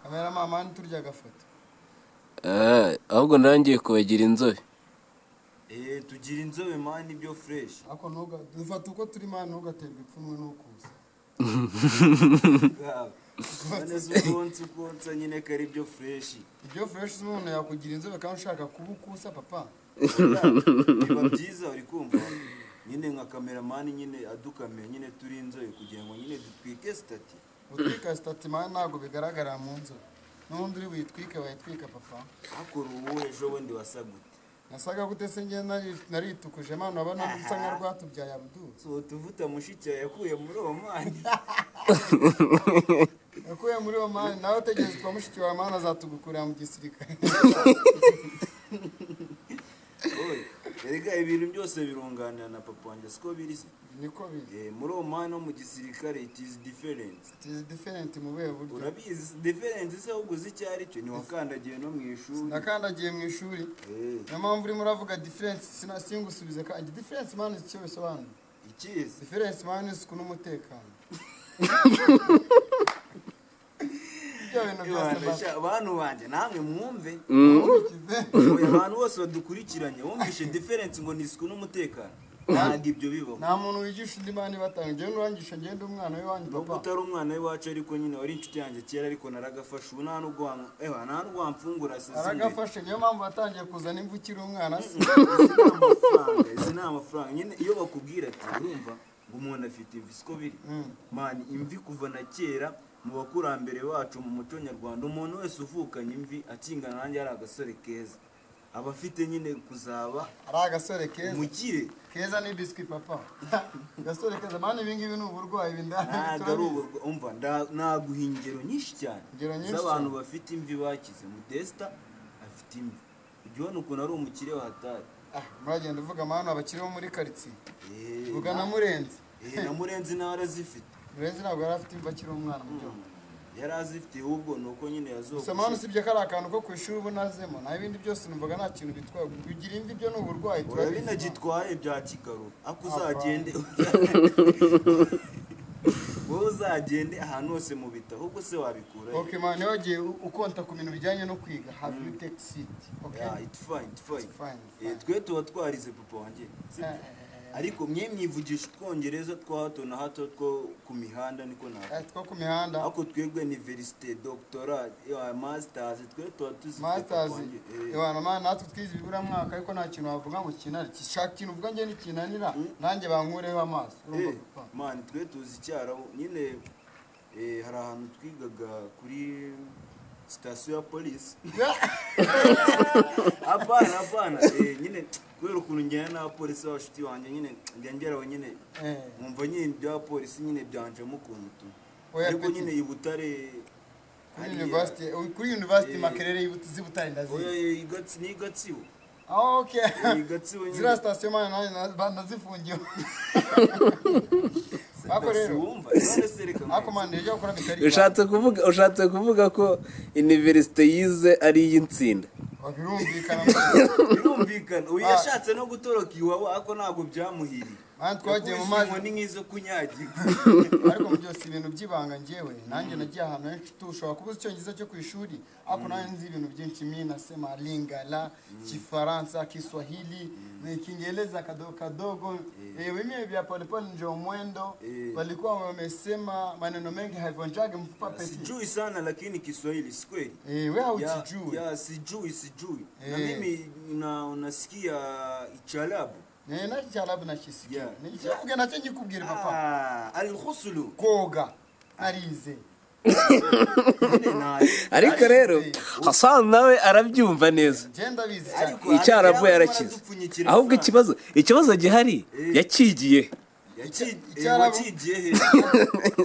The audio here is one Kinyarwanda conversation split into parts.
Kamera mama nturya gafoto. Ahubwo ndangiye kubagira inzobe. Tugira inzobe mani byo fresh. Ako ntuga dufata uko turi mani ntugaterwa ipfunwe n'ukuza. Ukonsa nyine kari byo fresh. Ibyo fresh umuntu yakugira inzobe kandi ushaka kubukusa papa. Biba byiza uri kumva. Nyine nka cameraman nyine adukamera nyine turi inzobe kugira ngo nyine dutwike stati. Utwika stati mani ntago bigaragara mu nzobe. N'undi uri witwike wayitwika papa. Akora ubu ejo bundi wasagute. Nasaga gute se nge naritukuje mani abana nsa nka rwatubyaye Abdul. So tuvuta mushiki yakuye muri Oman. Yakuye muri Oman nawe tegeze kwa mushiki wa mani azatugukurira mu gisirikare. Erega ibintu byose birunganira na papa wanjye siko biri. Niko biri. Muri Oman no mu gisirikare it is different. It is different mu buhe buryo. Urabizi different se uguze cyari cyo ni wakandagiye no mu ishuri. Nakandagiye mu ishuri. Niyo mpamvu urimo uravuga difference singusubize kandi difference man icyo bisobanura. Ikizi. Difference man isuku n'umutekano. Abantu banje namwe mwumve. Abantu bose badukurikiranye wumvishe difference ngo ni isuku n'umutekano. Ntabwo ibyo bibaho. Nta muntu wigisha undi mani batangiye n'urangisha ngende umwana we wanyu papa. Utari umwana we wacu ariko nyine wari inshuti yanjye kera ariko naragafasha ubu nta nubwo wamfungura sisi. Aragafashe niyo mpamvu batangiye kuzana imvukira umwana se. Izi ni amafaranga nyine iyo bakubwira ati urumva ngo umuntu afite imvi siko biri. Mani imvi kuva na kera mu bakurambere bacu mu muco nyarwanda umuntu wese uvukanye imvi akingana nanjye ari agasore keza. Abafite nyine kuzaba ari agasore keza mukire keza ni biscuit papa. Agasore keza mani ibingibi ni uburwayi bindana. Umva naguha ingero nyinshi cyane z'abantu bafite imvi bakize. Modesta afite imvi ujyona ukuntu ari umukire wa hatari. Muragenda uvuga mani abakire bo muri quartier. Vuga na Murenzi. Na Murenzi nawe arazifite. Murenzi ntabwo yari afite imvi akiri umwana muto. Yari azifite ahubwo nuko nyine yazoga. Samana usibye kari akantu ko kwishuri ubunazemo na ibindi byose numvaga nta kintu bitwaye. Kugira imvi byo n'uburwayi turabizi. Binagitwaye bya Kigaru. Ako uzagende. Wowe uzagende ahantu hose mu bita ahubwo se wabikura. Okay man, wagiye ukonta ku bintu bijyanye no kwiga. Have you take seat? Okay. Yeah, it's fine. Twe tuba twarize papa wanjye. Ariko mwe mwivugisha Twongereza twa hato na hato two ku mihanda niko na. Two ku mihanda. Ako twebwe university, doctorat, masters, twe tuba tuzi. Masters. Ewana man natwe twize ibibura mwaka ariko nta kintu wavuga ngo kinari. Kishaka kintu uvuga nge ni kinanira nanjye bankureho amaso. Man twe tuzi cyaro nyine hari ahantu twigaga kuri station ya police. Apana nyine kwero ukuntu njyana na polisi washiti wanje nyine ngengeraho nyine mwumva nyine bya polisi nyine byanje mukuntu ariko nyine ibutare kuri university Makerere zibutare ndazi ni Gatsibo. Okay. Gatsibo zira station mana nazifungiye. Ako rero ako man rero ukora bitari. Ushatse kuvuga ko university yize ari y'insinda. Birumvikana uyashatse no gutoroka iwawe ako ntago byamuhiri. Twagiye mu mazi ni nkizo kunyagirwa. Ariko byose ibintu byibanga ngewe nanjye nagiye ahantu henshi tushobora kubuza icyongereza cyo ku ishuri ako nanjye nzi ibintu byinshi mimi nasema Lingala, Kifaransa, Kiswahili, Kiingereza kadogo. Wenyewe vya polepole ndio mwendo walikuwa wamesema maneno mengi havonjage mfupa pesi. Sijui sana lakini Kiswahili si kweli. Wewe haujijui. Ya sijui. Na mimi unasikia Ichalabu. Na Ichalabu nakisikia. Nikivuga nacyo ngikubwira papa. Al-ghuslu koga narize. Ariko rero Hassan nawe arabyumva neza. Icyarabu yarakize. Ahubwo ikibazo gihari yakigiye. Yakigiye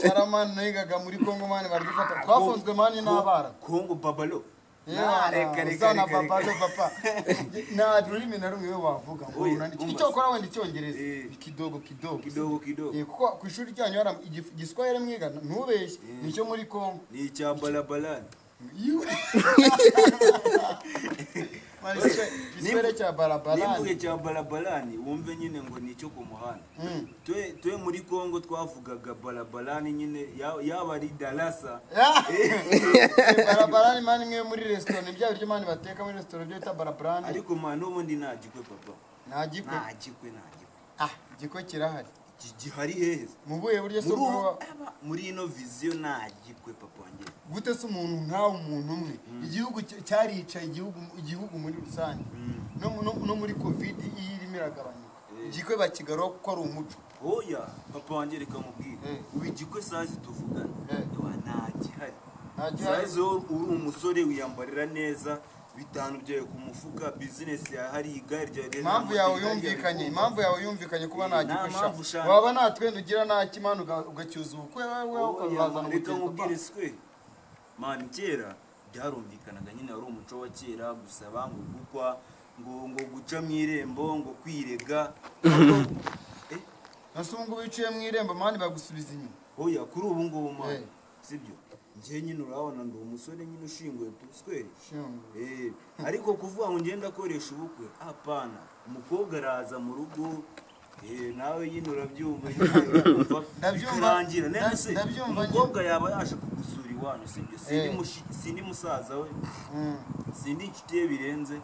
Charaman nigaga muri Kongo mani baradufata. Twafunzwe mani n'abara. Kongo babalo. Reka babalo papa. Na rurimi na rumwe wavuga ngo icyo ukora wenda icyongereza kidogo. Kuko ku ishuri ryanyu yara Igiswahili mwiga ntubeshye nicyo muri Kongo. Ni cya balabalani. Niswere cha barabarani. Nimbuge cha barabarani wumve nyine ngo nicyo ku muhanda. Twe muri Kongo twavugaga barabarani nyine yaba ari darasa. mani mwe muri restaurant bya biryo mani bateka muri restaurant byo bita barabrani ariko mani n'ubundi nta gikwe papa, nta gikwe nta gikwe, nta gikwe. ah igikwe kirahari Gihari hehe? mu buhe buryo se Muri ino viziyo nta gikwe papa wanjye. gute se umuntu nkawe umuntu umwe igihugu cyaricaye igihugu muri rusange no muri covid iyi irimo iragabanyuka igikwe bakigaruka kuko ari umuco. Oya papa wanjye reka mubwire, ubu igikwe sazi tuvugana nta gihari. Sazi uri umusore wiyambarira neza, bitanu byawe ku mufuka, bizinesi yahari, igare rya rero. Impamvu yawe yumvikanye kuba nta gikwe waba natwe ugira nta kimana ugacyuza ubukwe wowe ukazazana reka mubwire sikwe mani kera byarumvikanaga nyine wari umuco wa kera, gusaba ngo gukwa ngo guca mu irembo ngo kwirega. nase ubu ngubu biciye mu irembo mani bagusubiza inyuma. Oya kuri ubu ngubu mani sibyo, njye nyine urabona ndi umusore nyine ushinguye tuswere. Ariko kuvuga ngo ngenda akoresha ubukwe apana, umukobwa araza mu rugo nawe nyine urabyumva bikarangira nese umukobwa yaba yaje kugusura iwanyu sibyo, sindi musaza we, sindi inshuti ye birenze,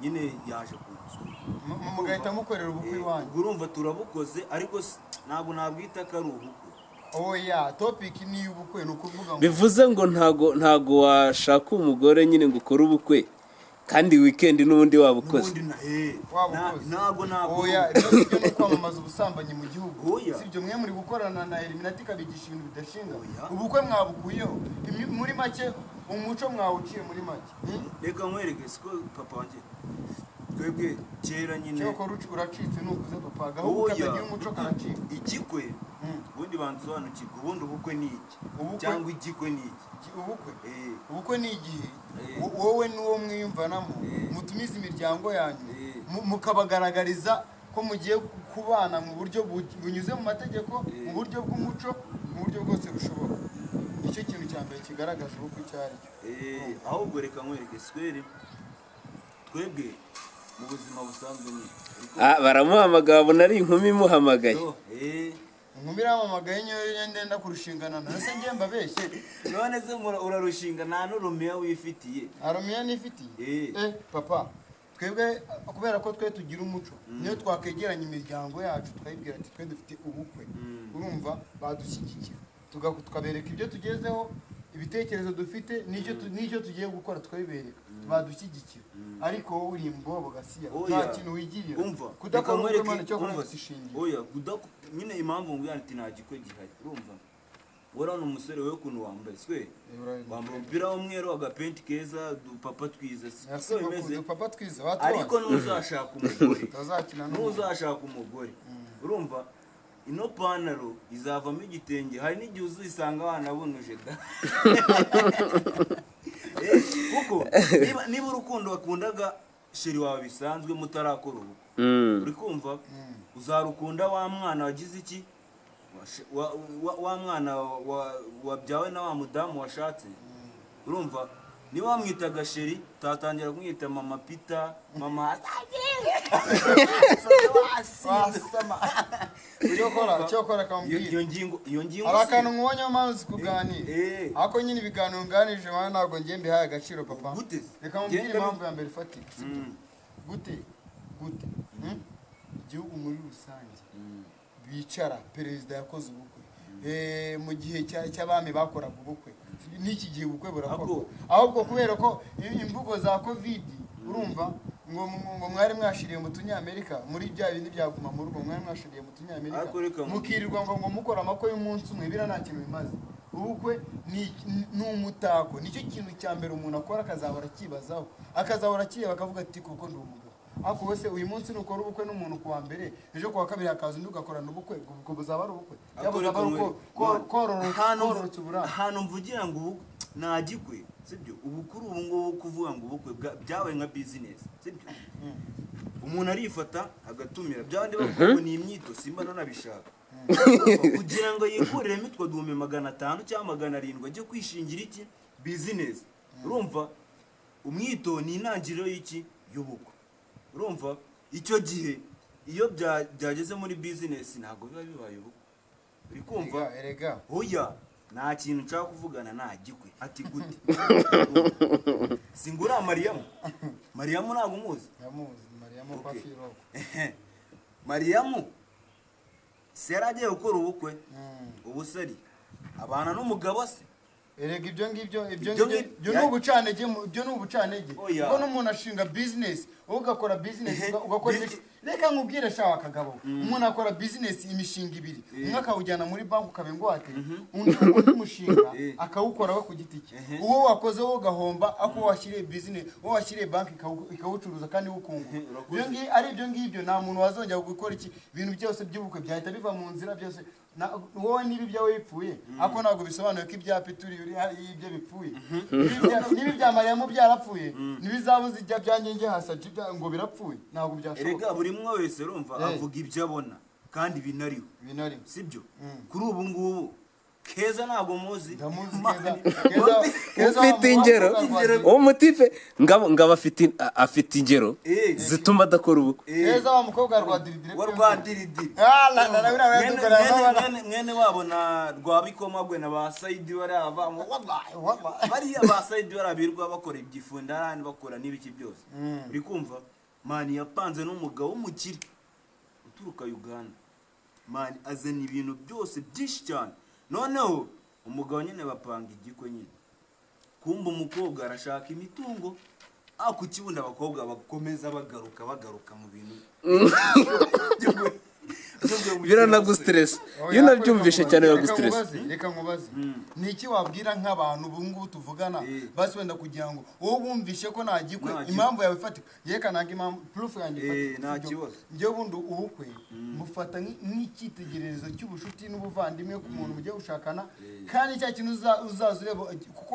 nyine yaje kugusura mugahita mukorera ubukwe iwanyu. urumva turabukoze ariko ntabwo nabwita ko ari ubukwe. Oya topic ni ubukwe, nukuvuga ngo bivuze ngo ntago washaka umugore nyine ngo ukore ubukwe kandi weekend n'ubundi wabukoze. Ntabwo oya rero ibyo no kwamamaza ubusambanyi mu gihugu sibyo mwe muri gukorana na Illuminati kabigisha ibintu bidashinga. Ubukwe mwabukuyeho muri make, umuco mwawuciye muri make. Reka nkwereke siko papa wanjye, twebwe kera nyine cyoko uracitse nukuze papa gaho katagira umuco karacika. Igikwe ubundi bansobanukirwa, ubundi ubukwe ni iki cyangwa igikwe ni iki? Ubukwe ni igihe wowe n'uwo mwiyumvanamo mutumiza imiryango yanyu mukabagaragariza ko mugiye kubana mu buryo bunyuze mu mategeko, mu buryo bw'umuco, mu buryo bwose bushoboka. Nicyo kintu cya mbere kigaragaza ubukwe icyo ari cyo. Ahubwo reka nkwereke swere, twebwe mu buzima busanzwe ni baramuhamagaye abona ari inkumi imuhamagaye. Inkumi iramamagaye nyo ndenda kurushingana nase ngiye mbabeshye. None se urarushinga nta n'urumiya wifitiye? Arumiya nifitiye? Papa twebwe kubera ko twe tugira umuco, niyo twakegeranya imiryango yacu twayibwira ati twe dufite ubukwe, urumva badushyigikira tukabereka ibyo tugezeho, ibitekerezo dufite n'icyo tugiye gukora twabibereka, badushyigikira. Ariko wowe uri imbobo gasiya nta kintu wigirira kudakora ubukwe cyo kuba sishingiye. Oya nyine impamvu ngo yanti nta gikwe gihari, urumva urabona umusore we kuntu wambaye swe, wambaye umupira w'umweru, agapenti keza, dupapa twiza siko bimeze, dupapa twiza. ariko ntuzashaka umugore urumva ino pantaro izavamo igitenge, hari n'igihe uzisanga wanabunuje da. Kuko niba urukundo wakundaga sheri wawe bisanzwe mutarakora ubukwe, uri kumva uzarukunda wa mwana wagize iki, wa mwana wabyawe na wa mudamu washatse, urumva niba wamwitaga sheri utatangira kumwita mama Pita, mama cyokora kambwira iyo ngingo arakantu mwonye mazi kuganira ako nyine ibiganiro nganije mwana ntabwo ngiye mbihaye agaciro papa. Reka mubwire impamvu ya mbere ifatika gute igihugu muri rusange bicara perezida yakoze ubukwe mu gihe cy'abami bakoraga ubukwe, n'iki gihe ubukwe burakorwa, ahubwo kubera ko imvugo za covid urumva ngo mwari mwashiriye mu tunyamerika muri bya bindi byaguma mu rugo, mwari mwashiriye mu tunyamerika mukirirwa ngo mukora amakwe y'umunsi umwe, bira nta kintu bimaze. Ubukwe ni umutako, nicyo kintu cya mbere umuntu akora akazahora akibazaho, akazahora akireba akavuga ati kuko ndi umugabo. Ako wese uyu munsi nukora ubukwe n'umuntu kuwa mbere, ejo kuwa kabiri hakaza undi ugakorana ubukwe, ubwo buzaba ari ubukwe cyangwa kororotse uburanga. Ahantu mvugira ngo ubukwe nta gikwe sibyo, ubukuru ubu ngubu kuvuga ngo ubukwe byabaye nka business sibyo. Umuntu arifata agatumira byabandi bavuga ngo ni imyito, simba nanabishaka kugira ngo yikurire mitwe 500 cyangwa 700 ajye kwishingira iki business. Urumva umwito ni intangiriro y'iki y'ubukwe, urumva icyo gihe iyo byageze muri business ntabwo biba bibaye ubukwe, uri kumva? Erega oya nta kintu nshaka kuvugana nta gikwe ati gute singura mariyamu ntabwo umuzi yamuzi mariyamu kwa firoko mariyamu se yaragiye gukora ubukwe ubusari abana n'umugabo se erega ibyo ni ubucanege ubwo n'umuntu ashinga business wowe ugakora business ugakora reka nkubwire shawa akagabo umuntu akora business imishinga ibiri umwe akawujyana muri banki ukaba ingwate undi mushinga akawukora we ku giti cye uwo wakoze wowe ugahomba ako washyiriye business wowe washyiriye banki ikawucuruza kandi wukunguka ibyo ngibyo nta muntu wazongera gukora iki ibintu byose by'ubukwe byahita biva mu nzira byose wowe niba ibyawe bipfuye ako ntabwo bisobanuye ko ibyapa turi ibyo bipfuye niba ibya mariyamu byarapfuye ntibizabuze ijya byanjye njye hasa ngo birapfuye ntabwo byashoboka erega buri mwe wese urumva avuga ibyo abona kandi binariho sibyo kuri ubu ngubu Keza ntabwo muzi ufite ingero uwo mutife ngaba afite ingero zituma adakora ubukwe Keza wa mukobwa rwa diridiri mwene wabo na Rwabikomagwe na ba Saidi bariya ba Saidi barabirwa bakora ibyifundani bakora n'ibiki byose uri kumva mani yapanze n'umugabo w'umukire uturuka Uganda mani azana ibintu byose byinshi cyane noneho umugabo nyine bapanga igikwe nyine kumba umukobwa arashaka imitungo ku kibundi abakobwa bakomeza bagaruka mu bintu biranagustress iyo nabyumvishe cyane bagustress reka nkubaze ni iki wabwira nk'abantu ubu ngubu tuvugana basi wenda kugira ngo wowe wumvishe ko nta gikwe impamvu yawe ifatika yerekanaga impamvu proof yanjye nta kibazo njye bundi ubukwe mufata nk'icyitegererezo cy'ubushuti n'ubuvandimwe ku muntu mugiye gushakana kandi cya kintu uzazureba kuko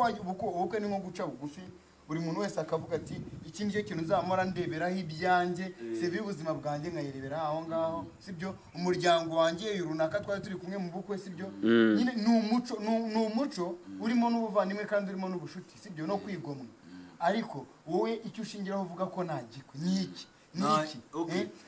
ubukwe ni nko guca bugufi buri muntu wese akavuga ati iki nicyo kintu nzamora ndeberaho ibyanjye sevi ubuzima bwanjye nkayirebera aho ngaho sibyo umuryango wanjye runaka twari turi kumwe mu bukwe sibyo nyine ni umuco urimo n'ubuvandimwe kandi urimo n'ubushuti sibyo no kwigomwa ariko wowe icyo ushingiraho uvuga ko nta gikwe ni iki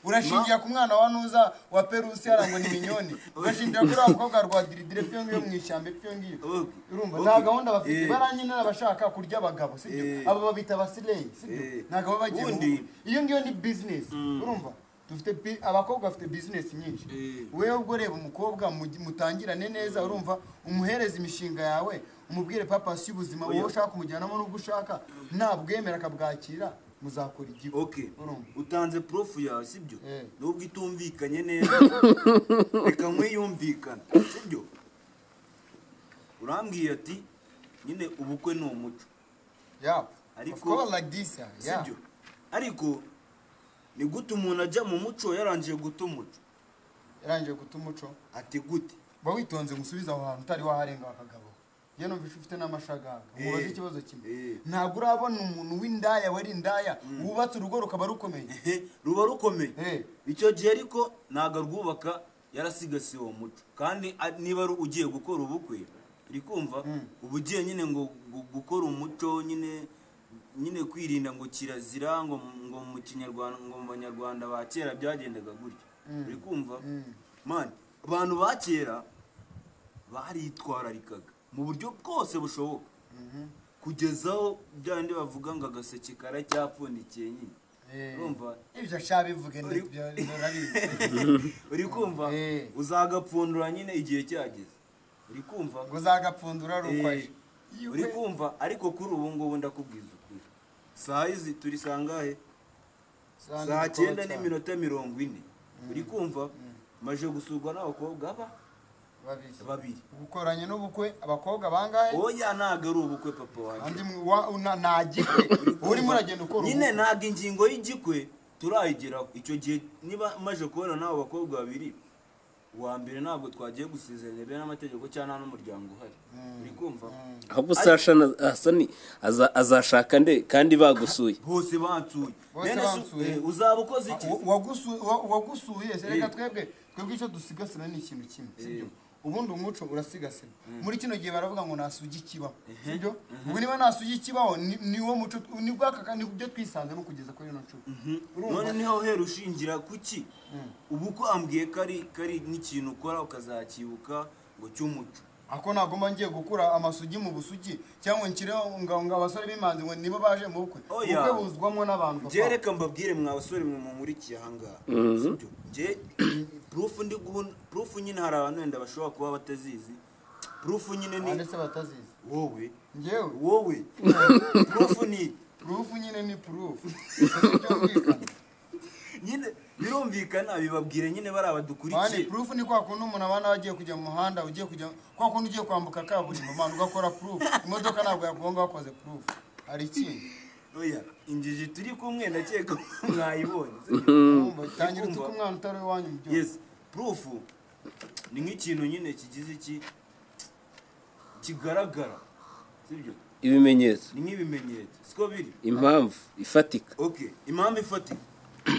urashingira ku mwana wa nuza wa Perusi yarangwa ni minyoni urashingira kuri abakobwa rwa diridire pyo ngiyo mu ishyamba pyo ngiyo urumva nta gahunda bafite baranyine n'abashaka kurya abagabo sibyo abo babita abasileyi sibyo ntabwo bagiye iyo ngiyo ni business urumva dufite abakobwa bafite business nyinshi wewe ubwo reba umukobwa mutangirane neza urumva umuhereza imishinga yawe umubwire papa si ubuzima wowe ushaka kumujyanamo n'ubwo ushaka ntabwemera akabwakira muzakora igiko utanze proof yawe sibyo nubwo itumvikanye neza reka mwiyumvikana sibyo urambwiye ati nyine ubukwe ni umuco ariko like this sibyo ariko ni gute umuntu ajya mu muco yarangije guta umuco ati gute ba witonze musubiza aho hantu utari waharenga akagabo yeno bifite n'amashagaga mubaze ikibazo kimwe ntabwo urabona umuntu w'indaya wari indaya wubatse urugo rukaba rukomeye ruba rukomeye icyo gihe ariko ntago rwubaka yarasigasiye uwo muco kandi niba ugiye gukora ubukwe uri kumva ubu ugiye nyine ngo gukora umuco nyine kwirinda ngo kirazira ngo mu kinyarwanda ngo mu banyarwanda ba kera byagendaga gutya uri kumva mani abantu ba kera baritwararikaga mu buryo bwose bushoboka kugezaho byandi bavuga ngo agaseke karacyapfundikiye nyine urumva ibyo shabivuge uri kumva uzagapfundura nyine igihe cyageze uri kumva ngo uzagapfundura rukwaje uri kumva ariko kuri ubu ngubu ndakubwiza ukuri saa izi turi sangahe saa 9:40 uri kumva maje gusurwa n'abakobwa babiri ukoranye n'ubukwe abakobwa bangahe oya ntago ari ubukwe papa wanjye nagikwe urimo uragenda ukora nyine ntago ingingo y'igikwe turayigeraho icyo gihe niba maje kubona n'abo bakobwa babiri uwa mbere ntabwo twagiye gusezerana be n'amategeko cyangwa n'umuryango uhari uri kumva ahubwo Hasani azashaka nde kandi bagusuye bose bansuye uzaba ukoze iki wagusuye reka twebwe icyo dusigasira ni ikintu kimwe sibyo ubundi umuco urasigasira muri kino gihe baravuga ngo nasugi ikibaho sibyo ubu niba nasugi ikibaho ni wo muco ni bwaka ni byo twisanze no kugeza kuri no ncuro none niho hera ushingira kuki ubu ko ambwiye kari n'ikintu ukora ukazakibuka ngo cy'umuco ako nagomba ngiye gukura amasugi mu busugi cyangwa nkireho ngo abasore b'imanzi ngo nibo baje mu bukwe ubukwe buzwamo n'abantu je reka mbabwire mwa basore mwe munkurikiye ahangaha sibyo je proof nyine hari abantu wenda bashobora kuba batazizi proof nyine ni ndetse batazizi wowe wowe proof nyine ni proof nyine birumvikana bibabwire nyine bari abadukurikiye bani proof ni kwa kundi umuntu abana bagiye kujya mu muhanda ugiye kujya kwa kundi ugiye kwambuka kaburimbo man ugakora proof imodoka ntabwo yagonga wakoze proof hari ikindi oya injiji turi kumwe ndakeka mwayibonye tangira utuka umwana utari iwanyu mu byo yes proof ni nk'ikintu nyine kigize iki kigaragara sibyo ibimenyetso ni nk'ibimenyetso siko biri impamvu ifatika okay impamvu ifatika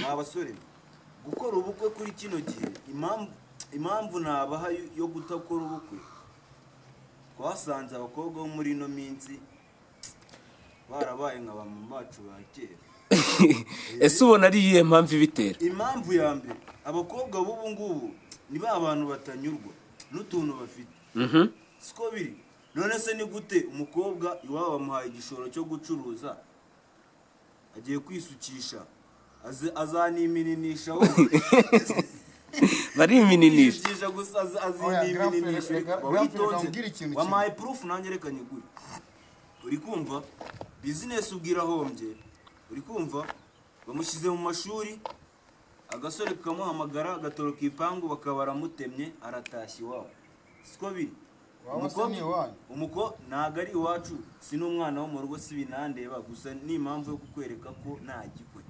abasore gukora ubukwe kuri kino gihe impamvu nabaha yo gutakora ubukwe twasanze abakobwa bo muri ino minsi barabaye nka bamama bacu ba kera ese ubona ari iyihe mpamvu ibitera impamvu ya mbere abakobwa b'ubu ngubu ni ba bantu batanyurwa n'utuntu bafite siko biri none se ni gute umukobwa iwabo bamuhaye igishoro cyo gucuruza agiye kwisukisha azanimininisha barimininisha gusa azimininisha wamaye proof nanjye reka nyiguye uri kumva business ubwira hombye uri kumva bamushyize mu mashuri agasore kamuhamagara agatoroka ipangu bakabara mutemye aratashye iwabo siko biri umuko ntago ari iwacu si n'umwana wo mu rugo si binandeba gusa ni impamvu yo kukwereka ko nta gikwe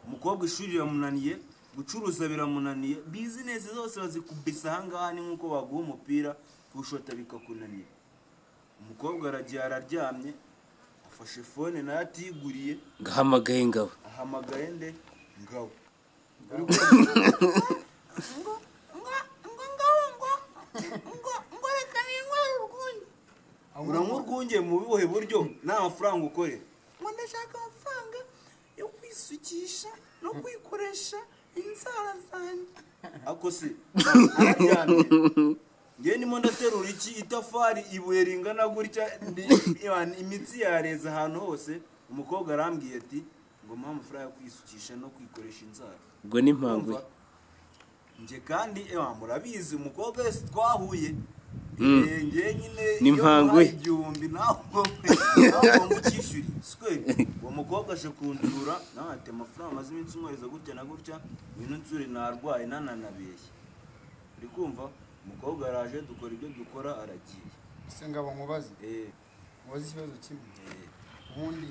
umukobwa ishuri riramunaniye gucuruza biramunaniye business zose bazikubisa ahangaha ni nk'uko baguha umupira kushota bikakunanira umukobwa aragiye araryamye afashe phone nayo atiguriye ngahamagaye ngabo ahamagaye nde ngabo urangurwunge mu bibohe buryo nta mafaranga ukorera ngo ndashaka amafaranga yo kwisukisha no kwikoresha inzara zanjye ako se araryamye ngewe ndimo ndaterura iki itafari ibuye ringana gutya imitsi yareza ahantu hose umukobwa arambwiye ati ngo mpa amafaranga yo kwisukisha no kwikoresha inzara ubwo ni impamvu nge kandi murabizi umukobwa wese twahuye ngewe nyine ni impangwe igihumbi ntabwo mukishyuri swe uwo mukobwa aje kunzura nawe ati amafaranga amaze iminsi umwariza gutya na gutya ibintu nsure narwaye nananabeshye uri kumva umukobwa araje dukora ibyo dukora aragiye ese ngabo mubaze mubaze ikibazo kimwe ubundi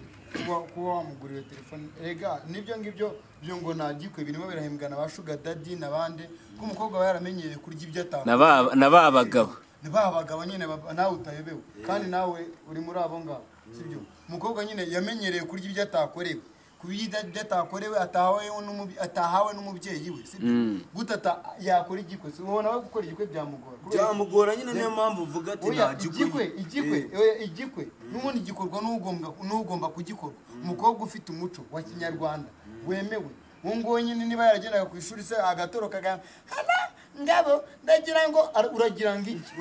kuba wamuguriye telefone ega nibyo ngibyo byo ngo nagikwe birimo birahembwa na ba sugar daddy nabande ko umukobwa yaramenyereye kurya ibyo atanga na ba bagabo ni ba bagabo nyine nawe utayobewe kandi nawe uri muri abo ngabo sibyo umukobwa nyine yamenyereye kurya ibyo atakorewe kubida byatakorewe atahawe n'umubyeyi we sibyo gutata yakora igikwe so ubona we gukora igikwe byamugora nyine niyo mpamvu uvuga ati nta igikwe n'ubundi gikorwa n'ugomba kugikorwa umukobwa ufite umuco wa kinyarwanda wemewe ngo nyine niba yaragendaga ku ishuri se agatoroka ngabo ndagira ngo uragira ngo iki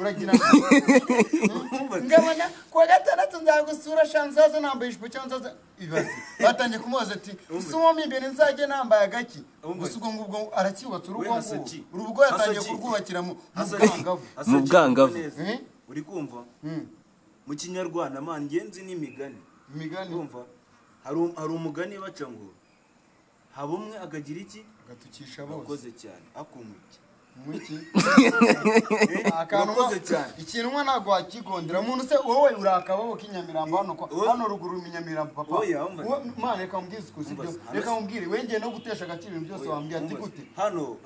ngabona kwa gatandatu nzagusura shanzaza nambaye ijipo cyangwa nzaza ibaze batangiye kumubaza ati usumo imbere nzajye nambaye agaki gusa ubwo ngubwo arakibatse urugo yatangiye kurwubakira mu bwangavu uri kumva mu kinyarwanda man ngenzi n'imigani kumva hari umugani baca ngo haba umwe akagira iki gatukisha bose akoze cyane akumwiki mwiki akantu cyane ikintu mwa nago akigondera umuntu se wowe urakababo kinyamirambo hano ruguru minyamirambo papa mane reka mbwize kuzibyo reka mbwire wengeye no gutesha agaciro byose wambwiye ati gute hano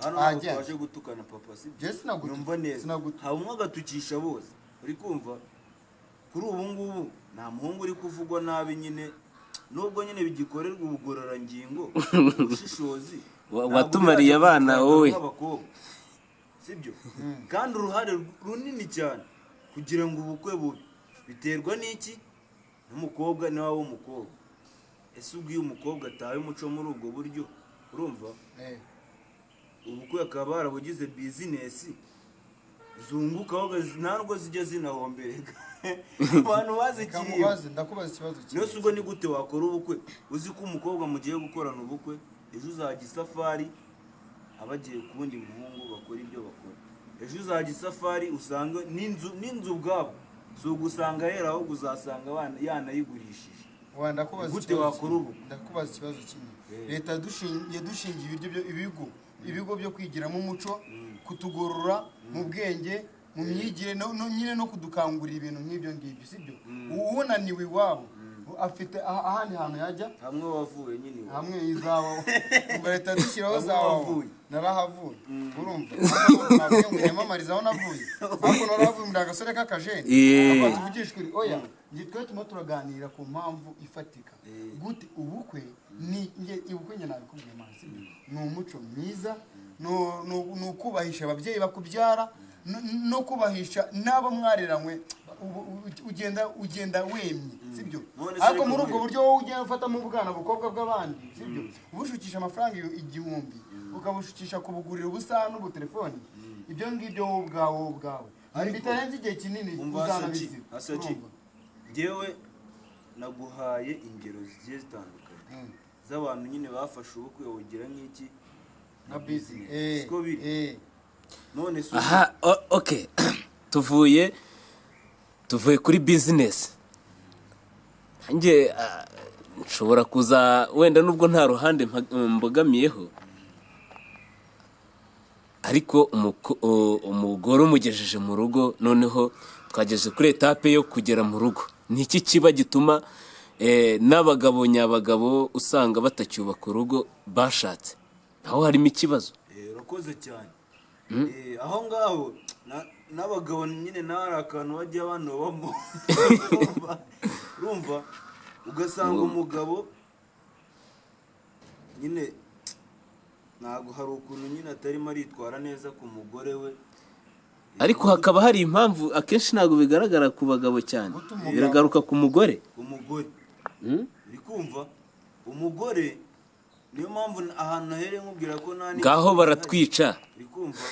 waje gutukana papa sibyo numva neza haba umwe agatukisha bose uri kumva kuri ubu ngubu nta muhungu uri kuvugwa nabi nyine nubwo nyine bigikorerwa ubugororangingo ubushishozi watumariye abana wowe sibyo kandi uruhare runini cyane kugira ngo ubukwe bube biterwa n'iki n'umukobwa nawe w'umukobwa ese ubwiye umukobwa ataye umuco muri ubwo buryo urumva ubukwe akaba yarabugize bizinesi zungukaho ntabwo zijya zinahombereka abantu bazikiriye. Ndakubaza ikibazo niyo si ubwo ni gute wakora ubukwe uzi ko umukobwa mugiye gukorana ubukwe ejo uzajya isafari abagiye ku wundi muhungu bakora ibyo bakora, ejo uzajya isafari usanga n'inzu ubwabo si ugusanga yera ahubwo uzasanga yanayigurishije. Ndakubaza ikibazo kimwe. Leta yadushingiye ibigo byo kwigiramo umuco, kutugorora mu bwenge, mu myigire nyine no kudukangurira ibintu nk'ibyo ngibyo, sibyo? Unaniwe iwabo afite ahandi hantu yajya hamwe wavuye nyine hamwe izawa ngo leta dushyiraho zawa narahavuye urumva ntabwo nyamamariza aho navuye ariko narahavuye mu dagasore k'akajeni tuvugishwe oya twe tuma turaganira ku mpamvu ifatika gute ubukwe ubukwe nyine nabikubwiye mazi ni umuco mwiza no kubahisha ababyeyi bakubyara no kubahisha n'abo mwariranywe ugenda wemye, sibyo? Ariko muri ubwo buryo wowe ugenda ufata mu bwana bukobwa bw'abandi, sibyo? Ubushukisha amafaranga 1000 ukabushukisha kubugurira ubusa n'ubutelefoni, ibyo ngibyo wowe ubwawe bitarenze igihe kinini uzanabizi. Ngewe naguhaye ingero zigiye zitandukanye z'abantu nyine bafashe ubukwe wogira nk'iki na business ko biri none aha okay tuvuye kuri business. Nge nshobora kuza wenda nubwo nta ruhande mbogamiyeho, ariko umugore umugejeje mu rugo, noneho twageze kuri etape yo kugera mu rugo. Niki kiba gituma n'abagabo nyabagabo usanga batacyubaka urugo bashatse? Naho harimo ikibazo. Urakoze cyane. Aho ngaho n'abagabo nyine nari akantu bajya banobamo urumva ugasanga umugabo nyine ntabwo hari ukuntu nyine atarimo aritwara neza ku mugore we, ariko hakaba hari impamvu akenshi ntabwo bigaragara ku bagabo cyane, biragaruka ku mugore. uri kumva umugore niyo mpamvu ahantu nahereye nkubwira ko nani ngaho baratwica. uri kumva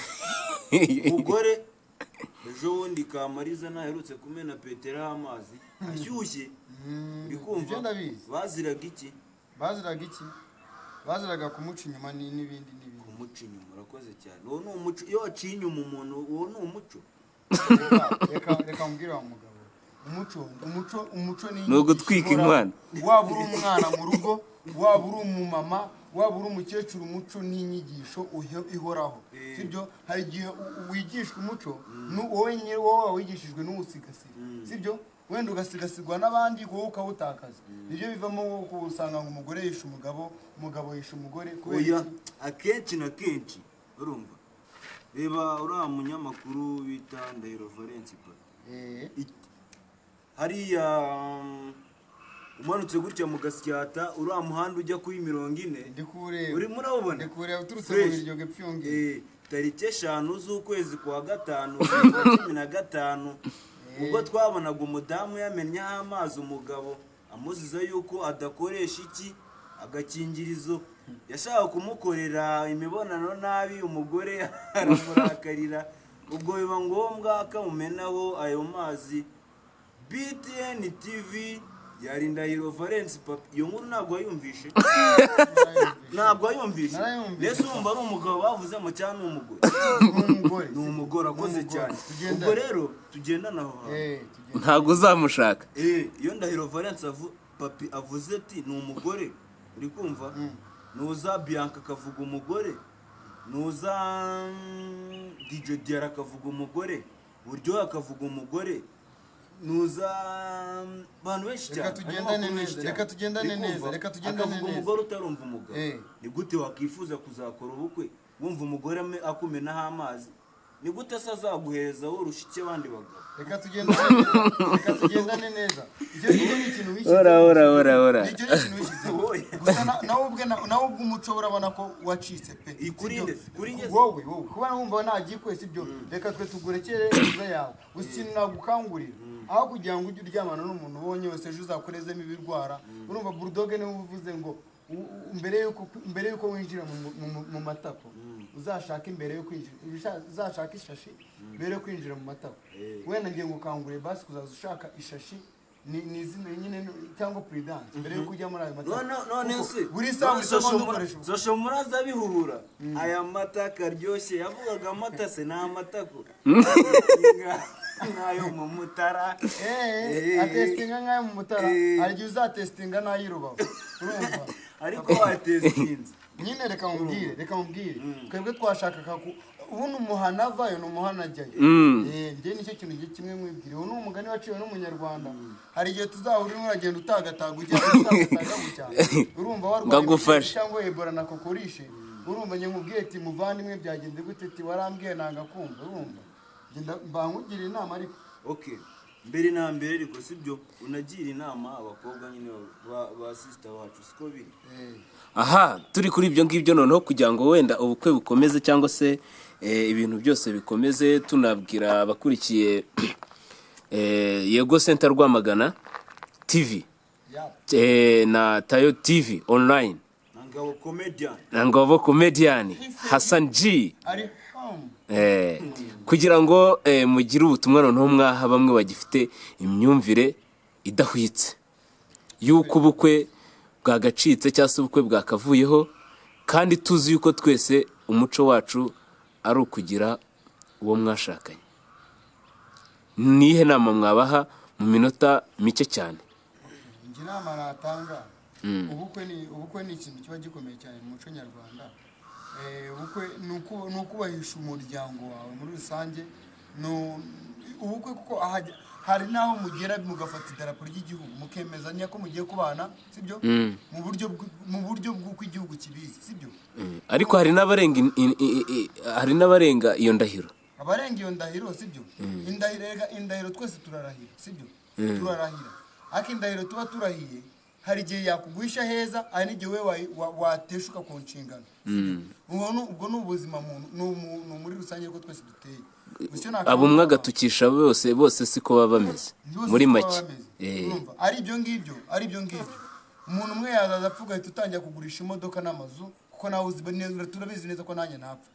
umugore ejo wundi Kamariza naherutse kumena Petero amazi ashyushye, uri kumva baziraga iki? Baziraga kumuca inyuma n'ibindi kumuca inyuma. Urakoze cyane. Uwo ni umuco. Iyo waciye inyuma umuntu uwo ni umuco. Reka mbwira wa mugabo umuco ni ugutwika inkwano. Waba uri umwana mu rugo, waba uri umumama, waba uri umukecuru, umuco n'inyigisho ihoraho, sibyo? Hari igihe wigishwa umuco wowe wigishijwe n'uwusigasira, sibyo? Wenda ugasigasirwa n'abandi wowe ukawutakaza. Nibyo bivamo usanga ngo umugore yisha umugabo yisha umugore. Oya, akenshi na kenshi urumva reba uriya munyamakuru bita Ndahiro Valence hariya umanutse gutya mu Gasyata uriya muhanda ujya kuri 40 uri murawubona? Ndikureba uturutse mu biryo gepfyonge tariki 5 z'ukwezi kwa 5 2015 ubwo twabonaga umudamu yamennye amazi umugabo amuziza yuko adakoresha iki agakingirizo, yashaka kumukorera imibonano nabi, umugore aramurakarira, ubwo biba ngombwa akamumenaho ayo mazi. BTN TV yari Ndahiro Valence iyo nkuru ntabwo wayumvishe? Ntabwo wayumvishe? Nese umva ari umugabo bavuze mu cyane umugore ni umugore akoze cyane. Ubwo rero tugendana aho ntabwo uzamushaka. Iyo Ndahiro Valence papi avuze ati ni umugore, uri kumva? Nuza Bianca akavuga umugore, nuza DJ Diara akavuga umugore, Buryo akavuga umugore, nuza bantu benshi cyane. Reka tugendane neza. Umugore utarumva umugabo ni gute wakifuza kuzakora ubukwe wumva umugore akumenaho amazi? Ni gute azaguhereza wowe urushike abandi bagabo? Reka tugendane neza. Ibyo ni ikintu wishyitse. Ora. Ibyo ni ikintu wishyitse. Gusa nawe ubwo umuco urabona ko wacitse pe. Wowe kuba wumva nagiye kwese ibyo reka twe tugurekere neza yawe. Gusa ikintu nagukangurira aho kugira ngo ujye uryamana n'umuntu ubonye wese ejo uzakorezemo ibirwara. Urumva Bulldog niwe uvuze ngo mbere yuko winjira mu matako uzashaka imbere yo kwinjira, uzashaka ishashi mbere yo kwinjira mu matako. Wenda ngiye ngukanguriye basi kuzaza ushaka ishashi ni izina nyine cyangwa prudence mbere yo kujya muri ayo matako. none se buri saha buri seconde ukoresha social muraza bihuhura aya mata karyoshye yavugaga amata se na amatako nayo mu mutara atestinga nkayo mu mutara aryo uzatestinga nayirubaho urumva ariko watestinze nyine reka mubwire twebwe twashakaga ubu ni umuhana avayo ni umuhana ajyayo. Njye nicyo kintu kimwe mwibwire, ubu ni umugani waciwe n'umunyarwanda. Hari igihe tuzahurira uragenda utagataga ujya cyane urumva warwaye cyangwa Ebola na kokorishe, urumva njye nkubwiye ati muvandimwe byagenze gute, ati warambwiye nanga kumva, urumva ngenda mbankugira inama ariko okay mbere na mbere ariko sibyo unagira inama abakobwa nyine ba sister wacu siko biri. Aha turi kuri ibyo ngibyo noneho kugira ngo wenda ubukwe bukomeze cyangwa se ibintu byose bikomeze, tunabwira abakurikiye Yego Center Rwamagana TV na Tayo TV online na Ngabo Comedian Hassan G kugira ngo mugire ubutumwa noneho mwaha bamwe bagifite imyumvire idahwitse yuko ubukwe bwagacitse cyangwa se ubukwe bwakavuyeho, kandi tuzi yuko twese umuco wacu ari ukugira uwo mwashakanye. Nihe nama mwabaha mu minota mike cyane? Njye nama natanga ubukwe ni ikintu kiba gikomeye cyane mu muco nyarwanda. Ubukwe ni ukubahisha umuryango wawe muri rusange. Ubukwe kuko hari naho mugera mugafata idarapo ry'igihugu mukemezanya ko mugiye kubana, sibyo? Mu buryo bw'uko igihugu kibizi, sibyo? Ariko hari n'abarenga iyo ndahiro. Abarenga iyo ndahiro, sibyo? Indahiro twese turarahira, sibyo? Turarahira. Ariko indahiro tuba turahiye hari igihe yakuguhisha heza, hari n'igihe we wateshuka ku nshingano. Ubwo ni ubuzima muntu muri rusange ko twese duteye. Abo mwagatukisha bose siko baba bameze muri make. Ari ibyo ngibyo umuntu umwe yazaza apfuga ahita utangira kugurisha imodoka n'amazu, kuko nawe turabizi neza ko nanjye ntapfa.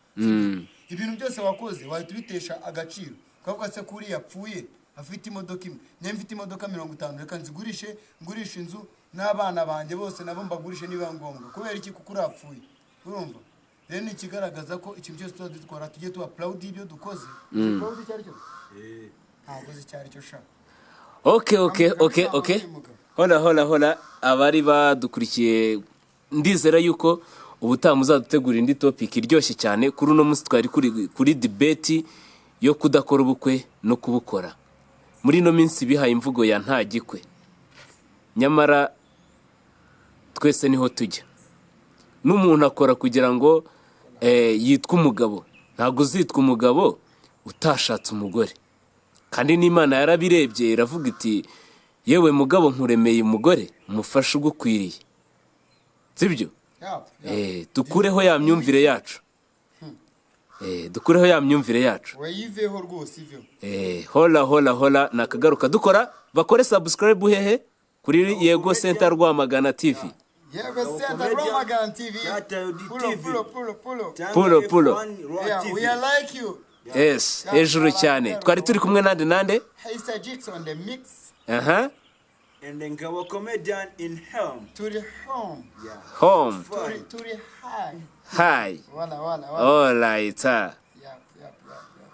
Ibintu byose wakoze wahita ubitesha agaciro, ukavuga se kuri yapfuye afite imodoka imwe, niyo mfite imodoka 50 reka nzigurishe, ngurisha inzu n'abana banjye bose nabo mbagurishe niba ngombwa, kubera iki kuko urapfuye. Urumva rero ni ikigaragaza ko ikintu cyose tuzadukora tujye tuba proud ibyo dukoze. Proud cyari cyo ntabwo cyari cyo sha. Okay. Hola abari badukurikiye, ndizera yuko ubutaha muzadutegura indi topic iryoshye cyane. Kuri uno munsi twari kuri debate yo kudakora ubukwe no kubukora. Muri no minsi bihaye imvugo ya nta gikwe, nyamara twese niho tujya. N'umuntu akora kugira ngo yitwa umugabo, ntabwo uzitwa umugabo utashatse umugore. Kandi n'Imana yarabirebye iravuga iti yewe mugabo nkuremeye umugore umufasha ugukwiriye, sibyo? Dukureho ya myumvire yacu. Dukureho ya myumvire yacu. Wayiveho rwose ivyo. Hola nakagaruka dukora bakore subscribe hehe kuri Yego Center Rwamagana TV. Yego Center Rwamagana TV. Pulo. Yeah, we are like you. Yes, hejuru cyane. Twari turi kumwe nande? Mr. Jix on the mix. And then Ngabo Comedian in home. To the home. Yeah. Home. To the high. Hi. Wala. All right.